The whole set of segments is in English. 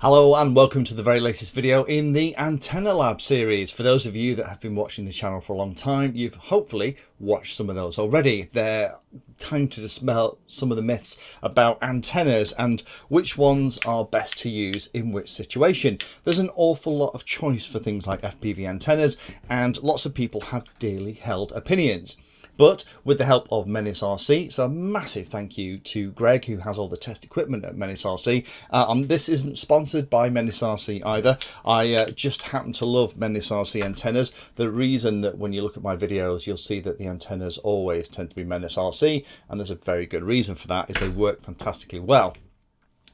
Hello and welcome to the very latest video in the Antenna Lab series. For those of you that have been watching the channel for a long time, you've hopefully watched some of those already. They're time to dispel some of the myths about antennas and which ones are best to use in which situation. There's an awful lot of choice for things like FPV antennas, and lots of people have dearly held opinions. But with the help of MenaceRC, so a massive thank you to Greg, who has all the test equipment at MenaceRC. This isn't sponsored by MenaceRC either. I just happen to love MenaceRC antennas. The reason that when you look at my videos, you'll see that the antennas always tend to be MenaceRC, and there's a very good reason for that, is they work fantastically well.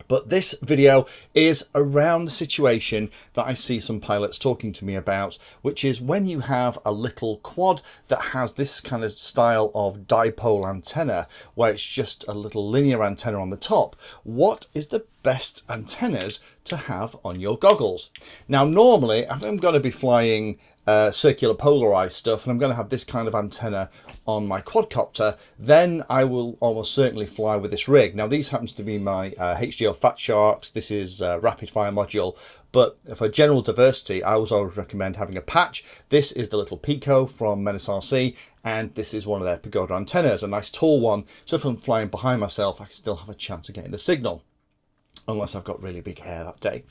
But this video is around the situation that I see some pilots talking to me about, which is when you have a little quad that has this kind of style of dipole antenna, where it's just a little linear antenna on the top. What is the best antennas to have on your goggles? Now, normally, if I'm going to be flying circular polarized stuff and I'm going to have this kind of antenna on my quadcopter, then I will almost certainly fly with this rig. Now, these happens to be my HDO Fat Sharks. This is a rapid fire module, but for general diversity, I always recommend having a patch. This is the little Pico from MenaceRC, and this is one of their Pagoda antennas, a nice tall one, so if I'm flying behind myself, I still have a chance of getting the signal, unless I've got really big hair that day.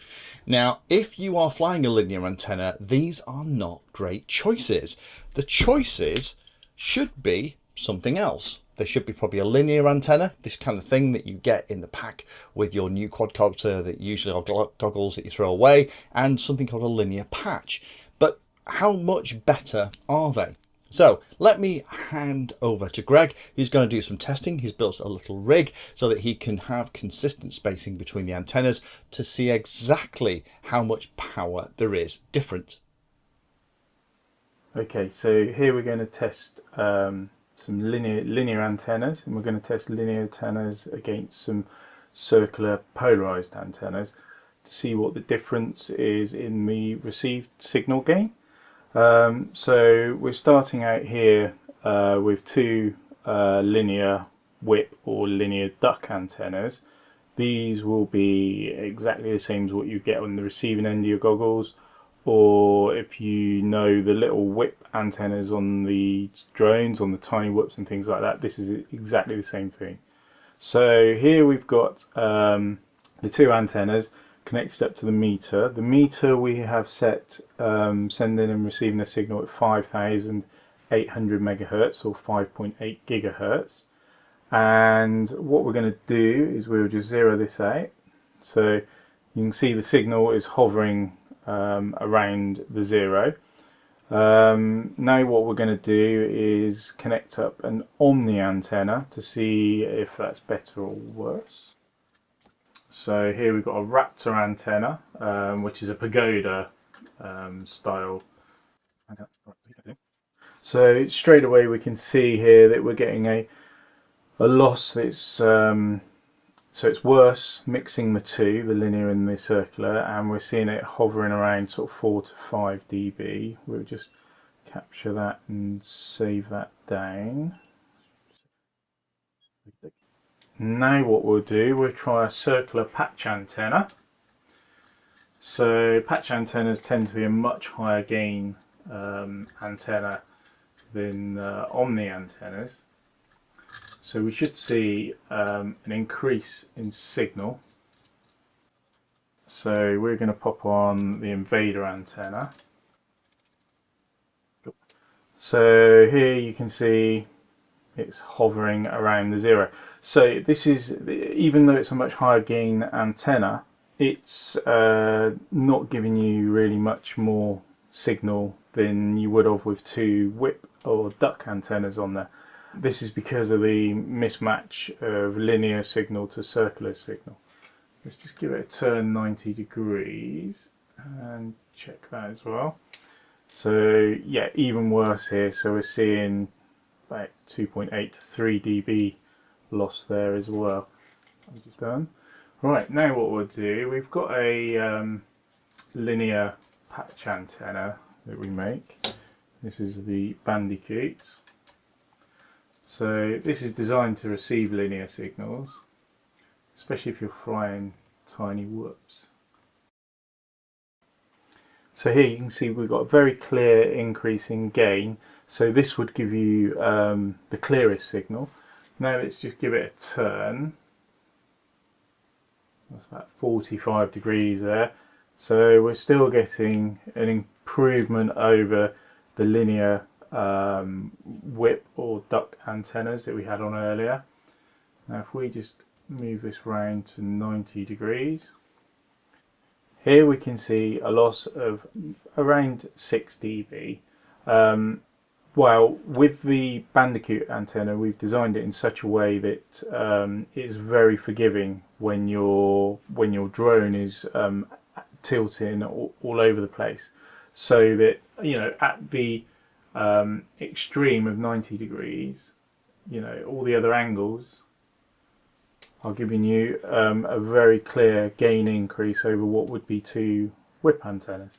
Now, if you are flying a linear antenna, these are not great choices. The choices should be something else. There should be probably a linear antenna, this kind of thing that you get in the pack with your new quadcopter that usually are goggles that you throw away, and something called a linear patch. But how much better are they? So let me hand over to Greg, who's going to do some testing. He's built a little rig so that he can have consistent spacing between the antennas to see exactly how much power there is different. Okay, so here we're going to test some linear antennas, and we're going to test linear antennas against some circular polarized antennas to see what the difference is in the received signal gain. So we're starting out here with two linear whip or linear duck antennas. These will be exactly the same as what you get on the receiving end of your goggles, or if you know the little whip antennas on the drones, on the tiny whips and things like that, this is exactly the same thing. So here we've got the two antennas connected up to the meter. The meter we have set sending and receiving a signal at 5,800 megahertz or 5.8 gigahertz. And what we're going to do is we'll just zero this out. So you can see the signal is hovering around the zero. Now what we're going to do is connect up an omni antenna to see if that's better or worse. So here we've got a Raptor antenna, which is a Pagoda style antenna. So straight away we can see here that we're getting a loss that's so it's worse mixing the two, the linear and the circular, and we're seeing it hovering around sort of 4 to 5 dB. We'll just capture that and save that down. Now what we'll do, we'll try a circular patch antenna. So patch antennas tend to be a much higher gain antenna than omni antennas. So we should see an increase in signal. So we're going to pop on the invader antenna. So here you can see it's hovering around the zero. So this is, even though it's a much higher gain antenna, it's not giving you really much more signal than you would have with two whip or duck antennas on there. This is because of the mismatch of linear signal to circular signal. Let's just give it a turn 90 degrees and check that as well. So yeah, even worse here. So we're seeing about 2.8 to 3 dB loss there as well. That's done. Right, now what we'll do, we've got a linear patch antenna that we make. This is the Bandicoot. So this is designed to receive linear signals, especially if you're flying tiny whoops. So here you can see we've got a very clear increase in gain. So this would give you the clearest signal. Now let's just give it a turn. That's about 45 degrees there. So we're still getting an improvement over the linear whip or duck antennas that we had on earlier. Now if we just move this round to 90 degrees, here we can see a loss of around 6 dB. Well, with the Bandicoot antenna, we've designed it in such a way that it's very forgiving when your drone is tilting all over the place, so that, you know, at the extreme of 90 degrees, you know, all the other angles are giving you a very clear gain increase over what would be 2 whip antennas.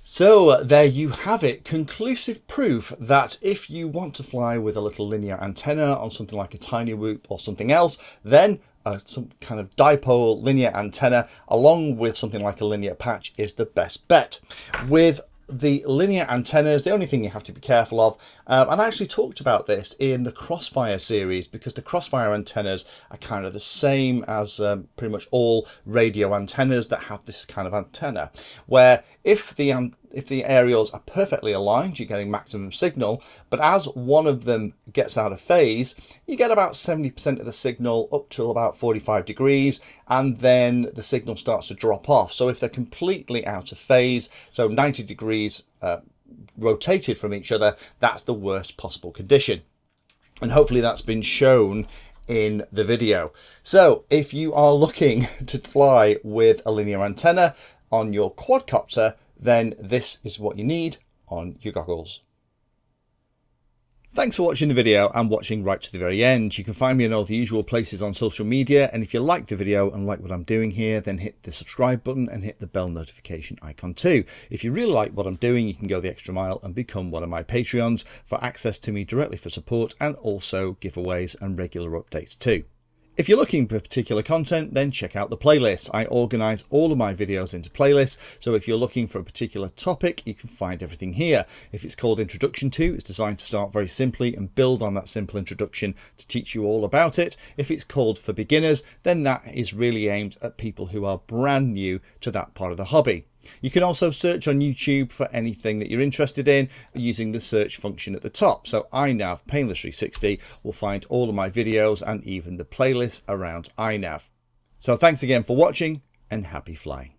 So there you have it, conclusive proof that if you want to fly with a little linear antenna on something like a tiny whoop or something else, then some kind of dipole linear antenna along with something like a linear patch is the best bet. With the linear antennas, the only thing you have to be careful of, and I actually talked about this in the Crossfire series, because the Crossfire antennas are kind of the same as pretty much all radio antennas that have this kind of antenna, where if the aerials are perfectly aligned, you're getting maximum signal, but as one of them gets out of phase, you get about 70% of the signal up to about 45 degrees, and then the signal starts to drop off. So if they're completely out of phase, so 90 degrees rotated from each other, that's the worst possible condition. And hopefully that's been shown in the video. So if you are looking to fly with a linear antenna on your quadcopter, then this is what you need on your goggles. Thanks for watching the video and watching right to the very end. You can find me in all the usual places on social media, and if you like the video and like what I'm doing here, then hit the subscribe button and hit the bell notification icon too. If you really like what I'm doing, you can go the extra mile and become one of my Patreons for access to me directly for support, and also giveaways and regular updates too. If you're looking for particular content, then check out the playlist. I organise all of my videos into playlists, so if you're looking for a particular topic, you can find everything here. If it's called Introduction To, it's designed to start very simply and build on that simple introduction to teach you all about it. If it's called For Beginners, then that is really aimed at people who are brand new to that part of the hobby. You can also search on YouTube for anything that you're interested in using the search function at the top. So iNav Painless 360 will find all of my videos and even the playlist around iNav. So thanks again for watching and happy flying.